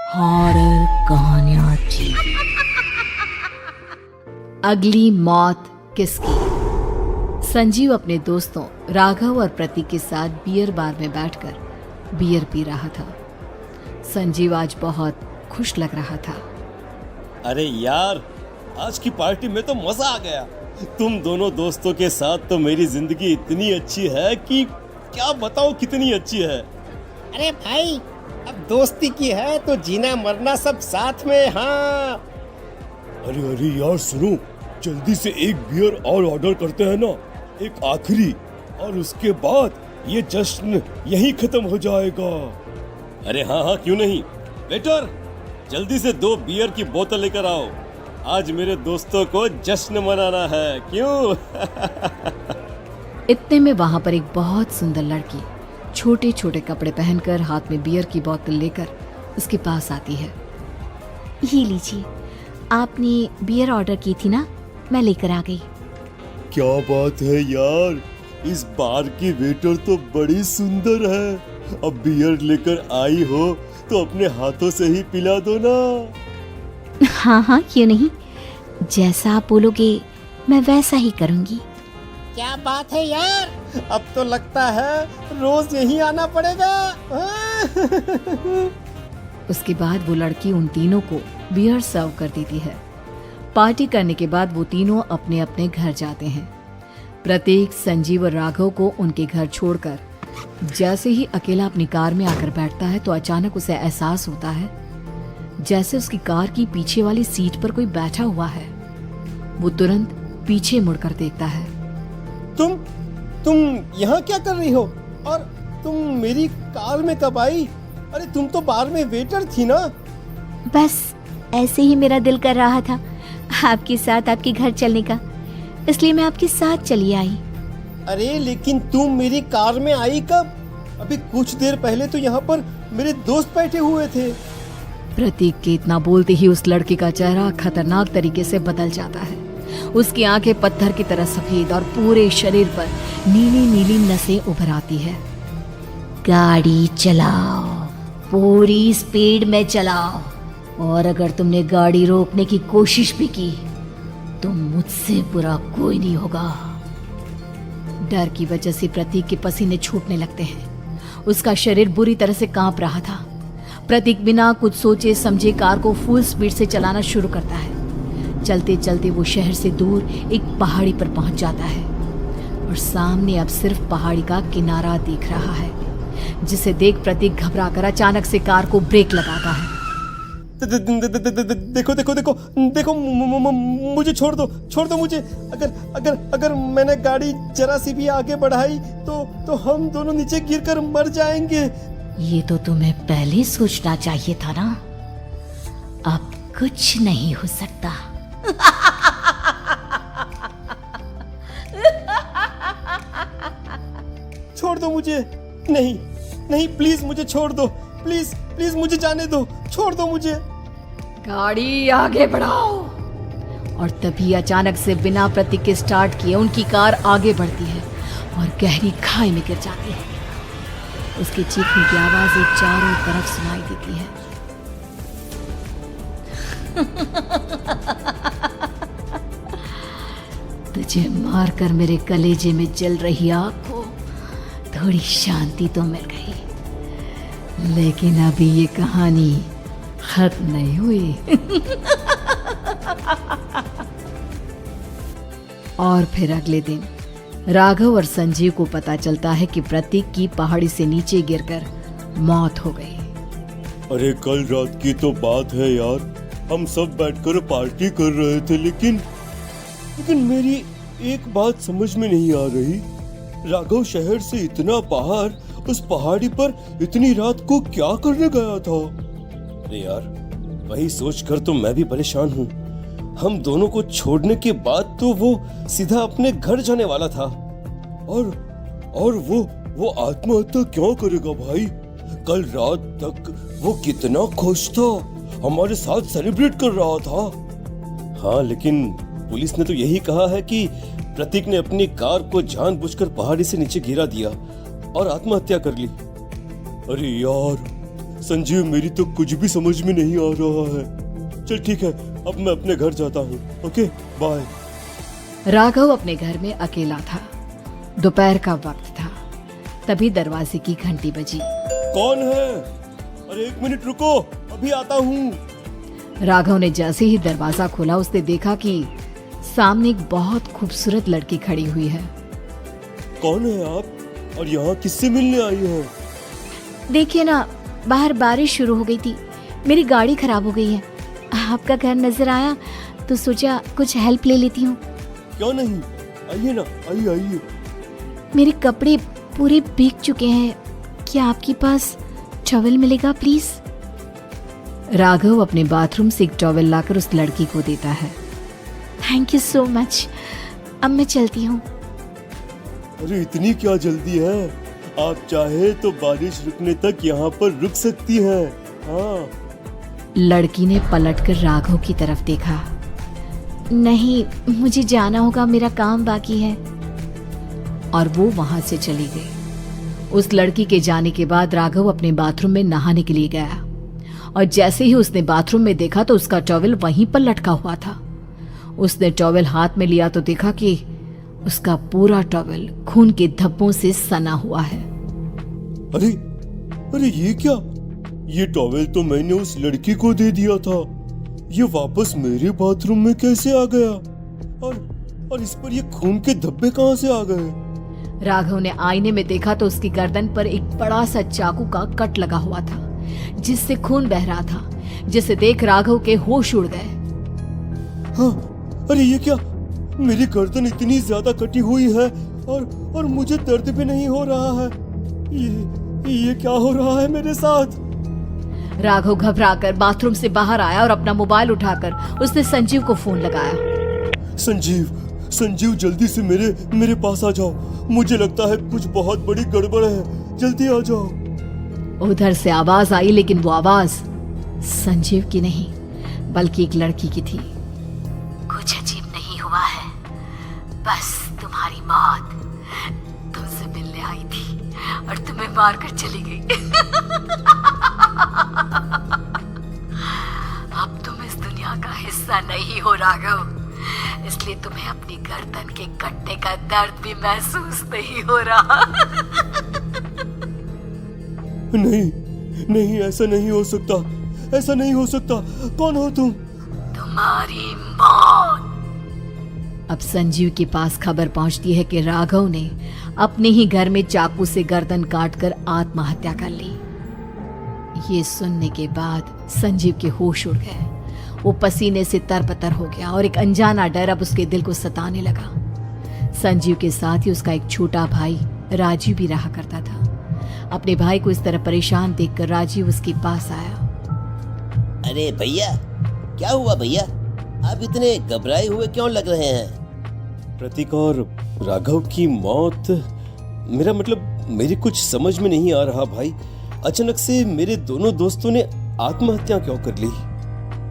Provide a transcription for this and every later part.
Horror कहानियां TV. अगली मौत किसकी? संजीव अपने दोस्तों राघव और प्रतीक के साथ बियर बार में बैठकर बियर पी रहा था। संजीव आज बहुत खुश लग रहा था। अरे यार, आज की पार्टी में तो मजा आ गया। तुम दोनों दोस्तों के साथ तो मेरी जिंदगी इतनी अच्छी है कि क्या बताओ कितनी अच्छी है। अरे भाई, अब दोस्ती की है तो जीना मरना सब साथ में। हाँ अरे यार सुनो, जल्दी से एक बियर और ऑर्डर करते हैं ना, एक आखिरी, और उसके बाद ये जश्न यहीं खत्म हो जाएगा। अरे हाँ, क्यों नहीं। वेटर, जल्दी से 2 बियर की बोतल लेकर आओ। आज मेरे दोस्तों को जश्न मनाना है, क्यों? इतने में वहां पर एक बहुत सुंदर लड़की छोटे छोटे कपड़े पहनकर हाथ में बियर की बोतल लेकर उसके पास आती है। ये लीजिए, आपने बियर ऑर्डर की थी ना, मैं लेकर आ गई। क्या बात है यार, इस बार की वेटर तो बड़ी सुंदर है। अब बियर लेकर आई हो तो अपने हाथों से ही पिला दो ना। हाँ, क्यों नहीं, जैसा आप बोलोगे मैं वैसा ही करूँगी। क्या बात है यार, अब तो लगता है रोज यहीं आना पड़ेगा। उसके बाद वो लड़की उन तीनों को बियर सर्व कर देती है। पार्टी करने के बाद वो तीनों अपने अपने घर जाते हैं। प्रतीक, संजीव और राघव को उनके घर छोड़कर जैसे ही अकेला अपनी कार में आकर बैठता है तो अचानक उसे एहसास होता है जैसे उसकी कार की पीछे वाली सीट पर कोई बैठा हुआ है। वो तुरंत पीछे मुड़कर देखता है। तुम यहाँ क्या कर रही हो? और तुम मेरी कार में कब आई? अरे तुम तो बार में वेटर थी ना। बस ऐसे ही मेरा दिल कर रहा था आपके साथ आपके घर चलने का, इसलिए मैं आपके साथ चली आई। अरे लेकिन तुम मेरी कार में आई कब? अभी कुछ देर पहले तो यहाँ पर मेरे दोस्त बैठे हुए थे। प्रतीक के इतना बोलते ही उस लड़के का चेहरा खतरनाक तरीके से बदल जाता है। उसकी आंखें पत्थर की तरह सफेद और पूरे शरीर पर नीली नीली नसें उभर आती है। गाड़ी चलाओ, पूरी स्पीड में चलाओ, और अगर तुमने गाड़ी रोकने की कोशिश भी की तो मुझसे बुरा कोई नहीं होगा। डर की वजह से प्रतीक के पसीने छूटने लगते हैं। उसका शरीर बुरी तरह से कांप रहा था। प्रतीक बिना कुछ सोचे समझे कार को फुल स्पीड से चलाना शुरू करता है। चलते चलते वो शहर से दूर एक पहाड़ी पर पहुंच जाता है और सामने अब सिर्फ पहाड़ी का किनारा दिख रहा है, जिसे देख प्रतीक घबराकर अचानक से कार को ब्रेक लगाता है। देखो, मुझे छोड़ दो मुझे। अगर मैंने गाड़ी जरा सी भी आगे बढ़ाई तो हम दोनों नीचे गिरकर मर जाएंगे। ये तो तुम्हें पहले सोचना चाहिए था ना। अब कुछ नहीं हो सकता। छोड़ दो मुझे। नहीं, प्लीज मुझे छोड़ दो। प्लीज मुझे जाने दो। छोड़ दो मुझे। गाड़ी आगे बढ़ाओ। और तभी अचानक से बिना प्रतीक के स्टार्ट किए उनकी कार आगे बढ़ती है और गहरी खाई में गिर जाती है। उसके चीखने की आवाजें चारों तरफ सुनाई देती है। तुझे मारकर मेरे कलेजे में जल रही आग को थोड़ी शांति तो मिल गई, लेकिन अभी ये कहानी खत्म नहीं हुई। और फिर अगले दिन राघव और संजीव को पता चलता है कि प्रतीक की पहाड़ी से नीचे गिरकर मौत हो गई। अरे कल रात की तो बात है यार, हम सब बैठकर पार्टी कर रहे थे, लेकिन मेरी एक बात समझ में नहीं आ रही। राघव शहर से इतना बाहर उस पहाड़ी पर इतनी रात को क्या करने गया था? अरे यार, वही सोचकर तो मैं भी परेशान हूँ। हम दोनों को छोड़ने के बाद तो वो सीधा अपने घर जाने वाला था, और वो आत्महत्या क्यों करेगा भाई? कल रात तक वो कितना खुश था, हमारे साथ सेलिब्रेट कर रहा था। हाँ, लेकिन पुलिस ने तो यही कहा है कि प्रतीक ने अपनी कार को जानबूझकर पहाड़ी से नीचे गिरा दिया और आत्महत्या कर ली। अरे यार, संजीव मेरी तो कुछ भी समझ में नहीं आ रहा है। चल ठीक है, अब मैं अपने घर जाता हूँ। Okay bye. राघव अपने घर में अकेला था। दोपहर का वक्त था। तभी दरवाजे की घंटी बजी। कौन है? अरे 1 मिनट रुको, अभी आता हूँ। राघव ने जैसे ही दरवाजा खोला उसने देखा कि सामने एक बहुत खूबसूरत लड़की खड़ी हुई है। कौन है आप और यहाँ किससे मिलने आई हैं? देखिए ना, बाहर बारिश शुरू हो गई थी, मेरी गाड़ी खराब हो गई है। आपका घर नजर आया तो सोचा कुछ हेल्प ले लेती हूँ। क्यों नहीं, आइए ना, आइए आइए। मेरे कपड़े पूरे भीग चुके हैं, क्या आपके पास टॉवल मिलेगा प्लीज? राघव अपने बाथरूम से एक टॉवल लाकर उस लड़की को देता है। थैंक यू सो मच, अब मैं चलती हूँ। अरे इतनी क्या जल्दी है? आप चाहे तो बारिश रुकने तक यहाँ पर रुक सकती हैं। हाँ। लड़की ने पलटकर राघव की तरफ देखा। नहीं, मुझे जाना होगा, मेरा काम बाकी है। और वो वहां से चली गई। उस लड़की के जाने के बाद राघव अपने बाथरूम में नहाने के लिए गया और जैसे ही उसने बाथरूम में देखा तो उसका टॉवल वहीं पर लटका हुआ था। उसने टॉवल हाथ में लिया तो देखा कि उसका पूरा टॉवल खून के धब्बों से सना हुआ है। अरे अरे ये क्या? ये टॉवल तो मैंने उस लड़की को दे दिया था। ये वापस मेरे बाथरूम में कैसे आ गया? और इस पर ये खून के धब्बे कहां से आ गए? राघव ने आईने में देखा तो उसकी गर्दन पर एक बड़ा सा चाकू का कट लगा हुआ था जिससे खून बह रहा था, जिसे देख राघव के होश उड़ गए। हाँ, अरे ये क्या? मेरी गर्दन इतनी ज्यादा कटी हुई है और मुझे दर्द भी नहीं हो रहा है। ये क्या हो रहा है मेरे साथ? राघव घबराकर बाथरूम से बाहर आया और अपना मोबाइल उठाकर उसने संजीव को फोन लगाया। संजीव जल्दी से मेरे पास आ जाओ। मुझे लगता है कुछ बहुत बड़ी गड़बड़ है, जल्दी आ जाओ। उधर से आवाज आई, लेकिन वो आवाज संजीव की नहीं बल्कि एक लड़की की थी। कुछ अजीब नहीं हुआ है, बस तुम्हारी मौत तुमसे मिलने आई थी और तुम्हें मारकर चली गई। अब तुम इस दुनिया का हिस्सा नहीं हो राघव, इसलिए तुम्हें अपनी गर्दन के कटने का दर्द भी महसूस नहीं हो रहा। नहीं, ऐसा नहीं हो सकता, ऐसा नहीं हो सकता। कौन हो तुम? तुम्हारी मौत। अब संजीव के पास खबर पहुंचती है कि राघव ने अपने ही घर में चाकू से गर्दन काटकर आत्महत्या कर ली। ये सुनने के बाद संजीव के होश उड़ गए। वो पसीने से तरबतर हो गया और एक अनजाना डर अब उसके दिल को सताने लगा। संजीव के साथ ही उसका एक छोटा भाई राजीव भी रहा करता था। अपने भाई को इस तरह परेशान देखकर राजीव उसके पास आया। अरे भैया, क्या हुआ भैया? आप इतने घबराए हुए क्यों लग रहे हैं? प्रतीक और राघव की मौत, मेरा मतलब मेरी कुछ समझ में नहीं आ रहा भाई। अचानक से मेरे दोनों दोस्तों ने आत्महत्या क्यों कर ली?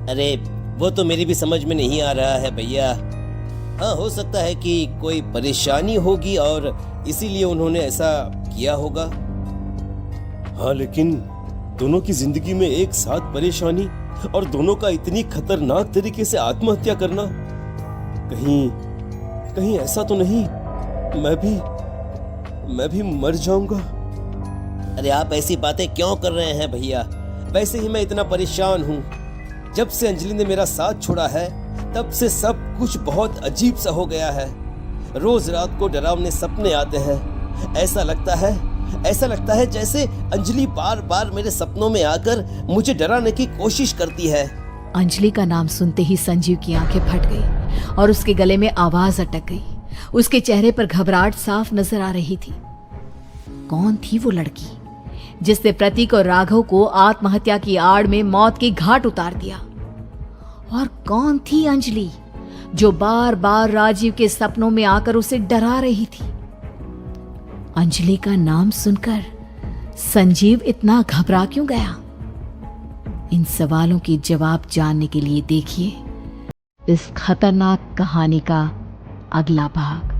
अरे वो तो मेरी भी समझ में नहीं आ रहा है भैया। हाँ, हो सकता है कि कोई परेशानी होगी और इसीलिए उन्होंने ऐसा किया होगा। हाँ, लेकिन दोनों की जिंदगी में एक साथ परेशानी और दोनों का इतनी खतरनाक तरीके से आत्महत्या करना, कहीं ऐसा तो नहीं मैं भी मर जाऊंगा? अरे आप ऐसी बातें क्यों कर रहे हैं भैया? वैसे ही मैं इतना परेशान हूँ। जब से अंजलि ने मेरा साथ छोड़ा है तब से सब कुछ बहुत अजीब सा हो गया है। रोज रात को डरावने सपने आते हैं। ऐसा लगता है जैसे अंजलि बार बार मेरे सपनों में आकर मुझे डराने की कोशिश करती है। अंजलि का नाम सुनते ही संजीव की आंखें फट गई और उसके गले में आवाज अटक गई। उसके चेहरे पर घबराहट साफ नजर आ रही थी। कौन थी वो लड़की जिसने प्रतीक और राघव को आत्महत्या की आड़ में मौत के घाट उतार दिया? और कौन थी अंजलि जो बार बार राजीव के सपनों में आकर उसे डरा रही थी? अंजलि का नाम सुनकर संजीव इतना घबरा क्यों गया? इन सवालों के जवाब जानने के लिए देखिए इस खतरनाक कहानी का अगला भाग।